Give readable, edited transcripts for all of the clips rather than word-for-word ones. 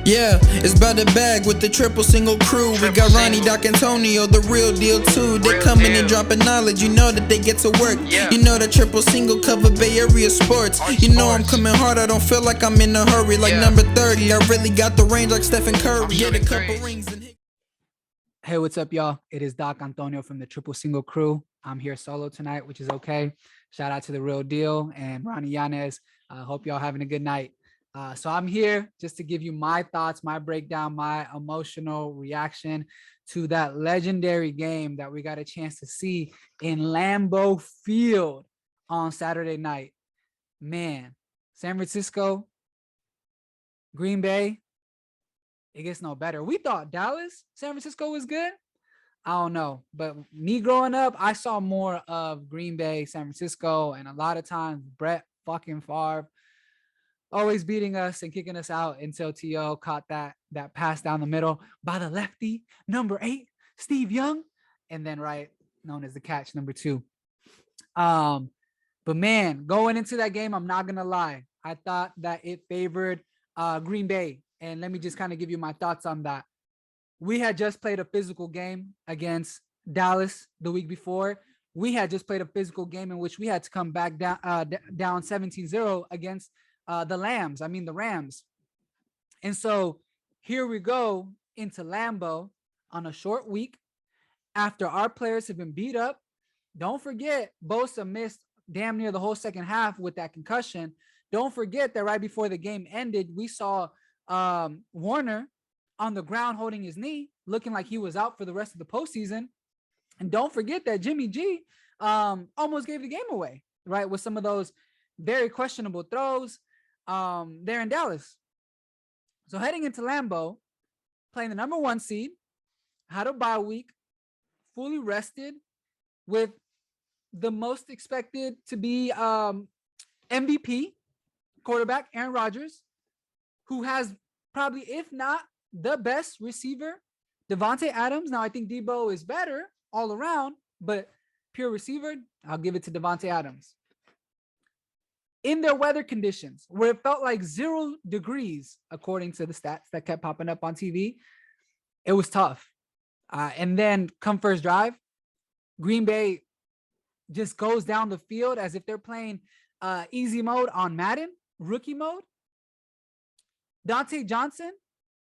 Yeah, it's about the bag with the triple single crew. We got Ronnie, Doc, Antonio, the real deal too. They coming and dropping knowledge, you know that they get to work. You know the triple single cover Bay Area sports. You know I'm coming hard, I don't feel like I'm in a hurry. Like number 30, I really got the range like Stephen Curry. Get a couple rings and hit. Hey, what's up, y'all? It is Doc Antonio from the Triple Single Crew. I'm here solo tonight, which is okay. Shout out to the Real Deal and Ronnie Yanez. Hope y'all having a good night. So I'm here just to give you my thoughts, my breakdown, my emotional reaction to that legendary game that we got a chance to see in Lambeau Field on Saturday night. Man, San Francisco, Green Bay, it gets no better. We thought Dallas, San Francisco was good. I don't know. But me growing up, I saw more of Green Bay, San Francisco, and a lot of times Brett fucking Favre always beating us and kicking us out until T.O. caught that pass down the middle by the lefty, number 8, Steve Young, and then known as the catch, number 2. But man, going into that game, I'm not gonna lie. I thought that it favored Green Bay. And let me just kind of give you my thoughts on that. We had just played a physical game against Dallas the week before. We had just played a physical game in which we had to come back down 17-0 against the Rams. And so here we go into Lambeau on a short week after our players have been beat up. Don't forget, Bosa missed damn near the whole second half with that concussion. Don't forget that right before the game ended, we saw Warner on the ground holding his knee, looking like he was out for the rest of the postseason. And don't forget that Jimmy G almost gave the game away, right, with some of those very questionable throws there in Dallas. So heading into Lambeau, playing the number 1 seed, had a bye week, fully rested, with the most expected to be MVP quarterback, Aaron Rodgers, who has probably, if not the best receiver, Davante Adams. Now, I think Debo is better all around, but pure receiver, I'll give it to Davante Adams. In their weather conditions, where it felt like 0 degrees, according to the stats that kept popping up on TV, it was tough. And then come first drive, Green Bay just goes down the field as if they're playing easy mode on Madden, rookie mode. Dante Johnson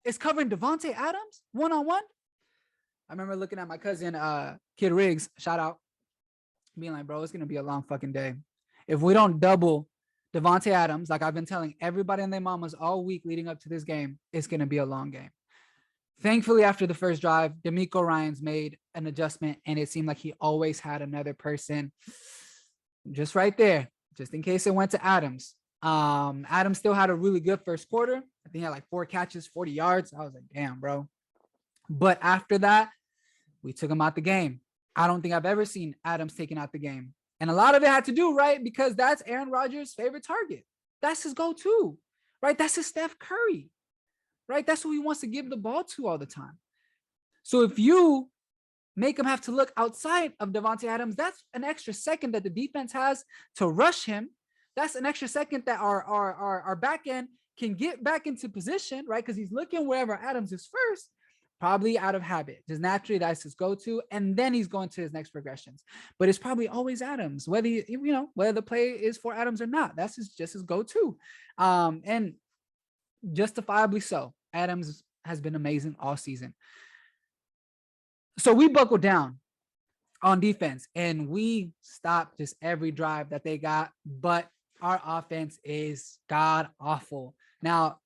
is covering Davante Adams one-on-one. I remember looking at my cousin, Kid Riggs, shout out, being like, bro, it's going to be a long fucking day. If we don't double Davante Adams, like I've been telling everybody and their mamas all week leading up to this game, it's going to be a long game. Thankfully, after the first drive, DeMeco Ryans made an adjustment, and it seemed like he always had another person just right there, just in case it went to Adams. Adams still had a really good first quarter. I think he had like 4 catches, 40 yards. I was like, damn, bro. But after that, we took him out the game. I don't think I've ever seen Adams taken out the game. And a lot of it had to do, right, because that's Aaron Rodgers' favorite target. That's his go-to, right? That's his Steph Curry, right? That's who he wants to give the ball to all the time. So if you make him have to look outside of Davante Adams, that's an extra second that the defense has to rush him. That's an extra second that our back end can get back into position, right? Because he's looking wherever Adams is first, probably out of habit. Just naturally, that's his go-to, and then he's going to his next progressions. But it's probably always Adams, whether whether the play is for Adams or not. That's just his go-to, and justifiably so. Adams has been amazing all season. So we buckled down on defense, and we stopped just every drive that they got, but our offense is god awful. Now,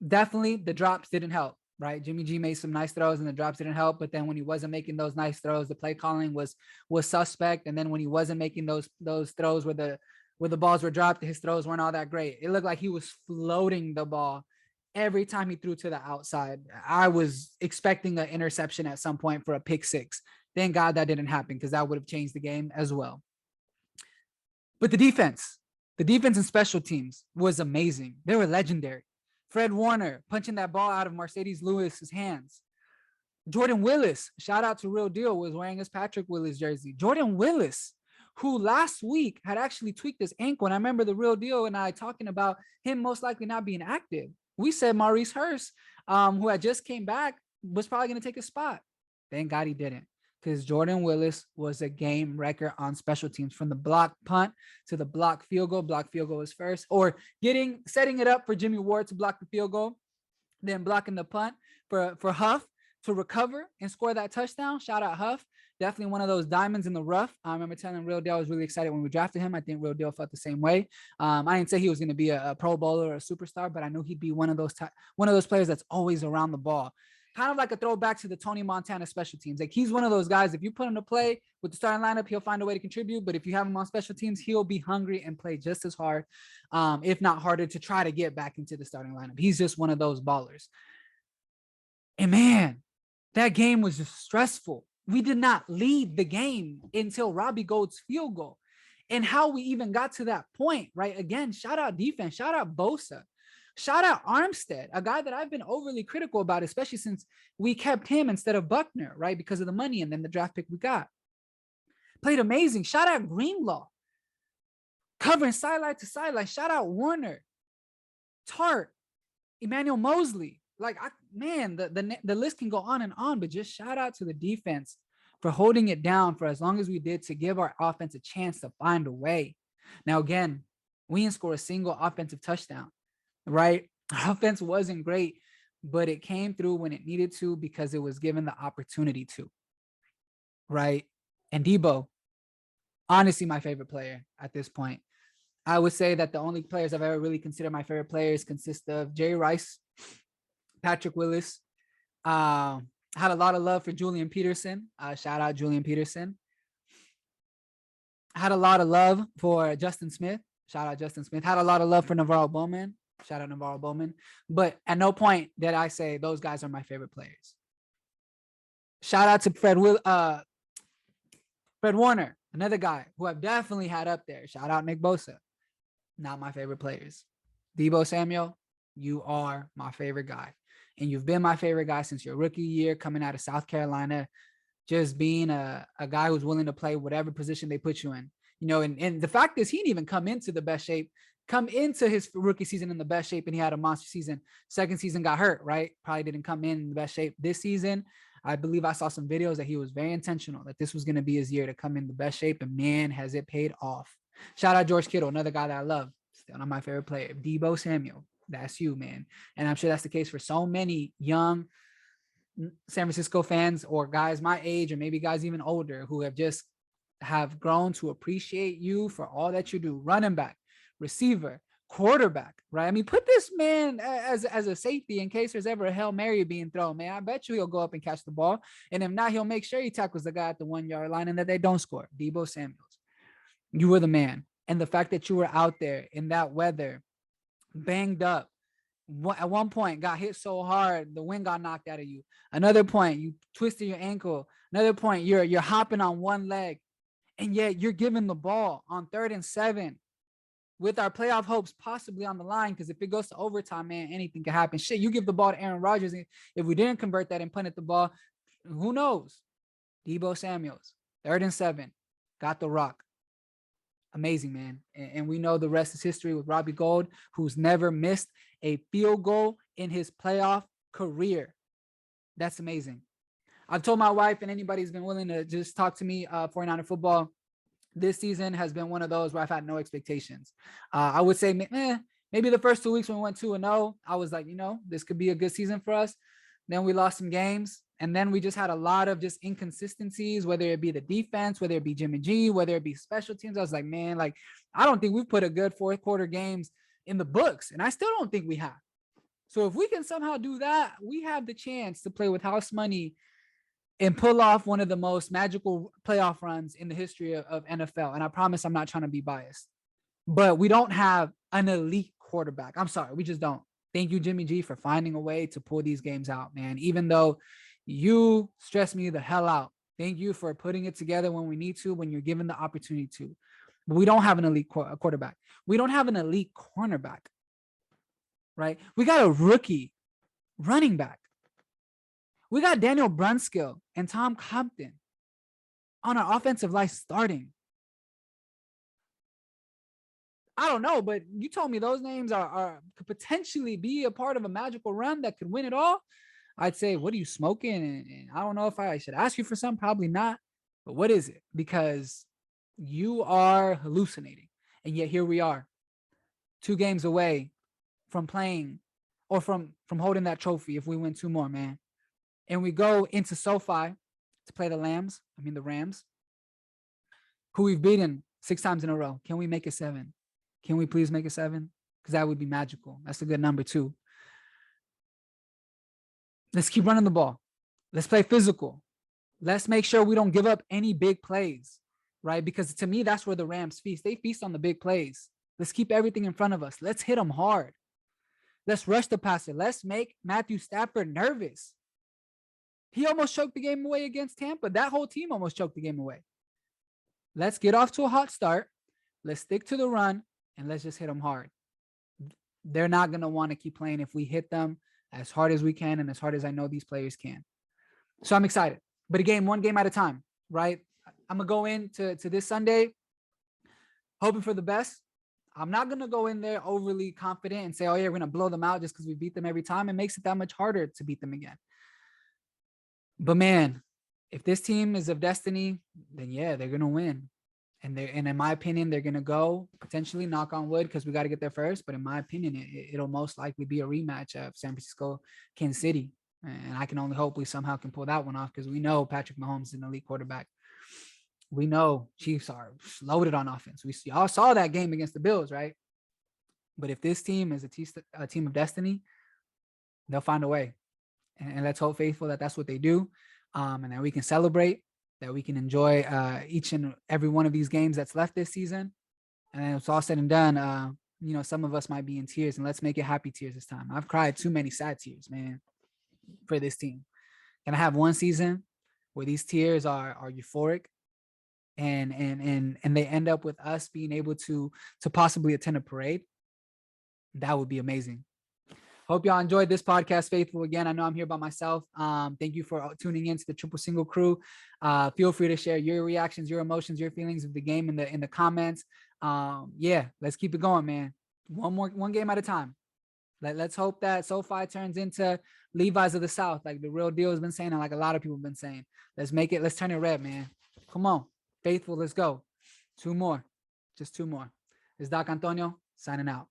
definitely the drops didn't help, right? Jimmy G made some nice throws and the drops didn't help, but then when he wasn't making those nice throws, the play calling was suspect. And then when he wasn't making those throws where the balls were dropped, his throws weren't all that great. It looked like he was floating the ball every time he threw to the outside. I was expecting an interception at some point for a pick 6. Thank God that didn't happen, because that would have changed the game as well. But the defense and special teams was amazing. They were legendary. Fred Warner punching that ball out of Mercedes Lewis's hands. Jordan Willis, shout out to Real Deal, was wearing his Patrick Willis jersey. Jordan Willis, who last week had actually tweaked his ankle. And I remember the Real Deal and I talking about him most likely not being active. We said Maurice Hurst who had just came back, was probably going to take a spot. Thank God he didn't, because Jordan Willis was a game wrecker on special teams, from the block punt to the block field goal. Block field goal was first, or setting it up for Jimmy Ward to block the field goal, then blocking the punt for Huff to recover and score that touchdown. Shout out Huff. Definitely one of those diamonds in the rough. I remember telling Real Deal I was really excited when we drafted him. I think Real Deal felt the same way. I didn't say he was going to be a Pro Bowler or a superstar, but I knew he'd be one of those players that's always around the ball. Kind of like a throwback to the Tony Montana special teams. Like, he's one of those guys, if you put him to play with the starting lineup, he'll find a way to contribute. But if you have him on special teams, he'll be hungry and play just as hard, if not harder, to try to get back into the starting lineup. He's just one of those ballers. And man, that game was just stressful. We did not lead the game until Robbie Gould's field goal. And how we even got to that point, right? Again, shout out defense, shout out Bosa, shout out Armstead, a guy that I've been overly critical about, especially since we kept him instead of Buckner, right? Because of the money and then the draft pick we got. Played amazing. Shout out Greenlaw, covering sideline to sideline. Shout out Warner, Tart, Emmanuel Mosley. Like, the list can go on, but just shout out to the defense for holding it down for as long as we did, to give our offense a chance to find a way. Now, again, we didn't score a single offensive touchdown, right? Our offense wasn't great, but it came through when it needed to, because it was given the opportunity to, right? And Debo, honestly, my favorite player at this point. I would say that the only players I've ever really considered my favorite players consist of Jerry Rice, Patrick Willis. Had a lot of love for Julian Peterson. Shout out Julian Peterson. Had a lot of love for Justin Smith. Shout out Justin Smith. Had a lot of love for Navarro Bowman. Shout out Navarro Bowman. But at no point did I say those guys are my favorite players. Shout out to Fred Warner, another guy who I've definitely had up there. Shout out Nick Bosa. Not my favorite players. Deebo Samuel, you are my favorite guy. And you've been my favorite guy since your rookie year, coming out of South Carolina, just being a guy who's willing to play whatever position they put you in. You know, and the fact is, he didn't even come into his rookie season in the best shape, and he had a monster season. Second season got hurt, right? Probably didn't come in the best shape. This season, I believe I saw some videos that he was very intentional, that this was going to be his year to come in the best shape, and man, has it paid off. Shout out George Kittle, another guy that I love. Still not my favorite player. Deebo Samuel. That's you, man. And I'm sure that's the case for so many young San Francisco fans, or guys my age, or maybe guys even older, who have grown to appreciate you for all that you do. Running back, receiver, quarterback, right? I mean, put this man as a safety in case there's ever a Hail Mary being thrown, man. I bet you he'll go up and catch the ball. And if not, he'll make sure he tackles the guy at the 1 yard line and that they don't score. Deebo Samuels, you were the man. And the fact that you were out there in that weather, banged up, at one point got hit so hard the wind got knocked out of you. Another point, you twisted your ankle. Another point, you're hopping on one leg, and yet you're giving the ball on 3rd and 7 with our playoff hopes possibly on the line, because if it goes to overtime, man, anything can happen. Shit, you give the ball to Aaron Rodgers, and if we didn't convert that and punted the ball, who knows? Deebo Samuels, 3rd and 7, got the rock. Amazing, man. And we know the rest is history with Robbie Gould, who's never missed a field goal in his playoff career. That's amazing. I've told my wife, and anybody who's been willing to just talk to me, 49er football, this season has been one of those where I've had no expectations. I would say maybe the first 2 weeks when we went 2-0, I was like, this could be a good season for us. Then we lost some games. And then we just had a lot of just inconsistencies, whether it be the defense, whether it be Jimmy G, whether it be special teams. I was like, man, I don't think we've put a good fourth quarter games in the books. And I still don't think we have. So if we can somehow do that, we have the chance to play with house money and pull off one of the most magical playoff runs in the history of NFL. And I promise I'm not trying to be biased, but we don't have an elite quarterback. I'm sorry, we just don't. Thank you, Jimmy G, for finding a way to pull these games out, man. Even though you stress me the hell out. Thank you for putting it together when we need to, when you're given the opportunity to. But we don't have an elite quarterback. We don't have an elite cornerback, right? We got a rookie running back. We got Daniel Brunskill and Tom Compton on our offensive line starting. I don't know, but you told me those names could potentially be a part of a magical run that could win it all. I'd say, what are you smoking? And I don't know if I should ask you for some, probably not. But what is it? Because you are hallucinating. And yet here we are, 2 games away from playing or from holding that trophy if we win 2 more, man. And we go into SoFi to play the Rams, who we've beaten 6 times in a row. Can we make it 7? Can we please make it 7? Because that would be magical. That's a good number too. Let's keep running the ball. Let's play physical. Let's make sure we don't give up any big plays, right? Because to me, that's where the Rams feast. They feast on the big plays. Let's keep everything in front of us. Let's hit them hard. Let's rush the passer. Let's make Matthew Stafford nervous. He almost choked the game away against Tampa. That whole team almost choked the game away. Let's get off to a hot start. Let's stick to the run, and let's just hit them hard. They're not going to want to keep playing if we hit them as hard as we can and as hard as I know these players can. So I'm excited. But one game at a time, right? I'm going to go into this Sunday hoping for the best. I'm not going to go in there overly confident and say, oh, yeah, we're going to blow them out just because we beat them every time. It makes it that much harder to beat them again. But, man, if this team is of destiny, then, yeah, they're going to win. And in my opinion, they're going to go potentially, knock on wood, because we got to get there first. But in my opinion, it'll most likely be a rematch of San Francisco, Kansas City. And I can only hope we somehow can pull that one off, because we know Patrick Mahomes is an elite quarterback. We know Chiefs are loaded on offense. We all saw that game against the Bills, right? But if this team is a team of destiny, they'll find a way. And let's hope faithful that that's what they do, and that we can celebrate, that we can enjoy each and every one of these games that's left this season. And then it's all said and done, some of us might be in tears, and let's make it happy tears this time. I've cried too many sad tears, man, for this team. Can I have one season where these tears are euphoric and they end up with us being able to possibly attend a parade? That would be amazing. Hope y'all enjoyed this podcast, Faithful. Again, I know I'm here by myself. Thank you for tuning in to the Triple Single Crew. Feel free to share your reactions, your emotions, your feelings of the game in the comments. Let's keep it going, man. One game at a time. Let's hope that SoFi turns into Levi's of the South, like the Real Deal has been saying, and like a lot of people have been saying. Let's turn it red, man. Come on, Faithful, let's go. 2 more, just 2 more. It's Doc Antonio signing out.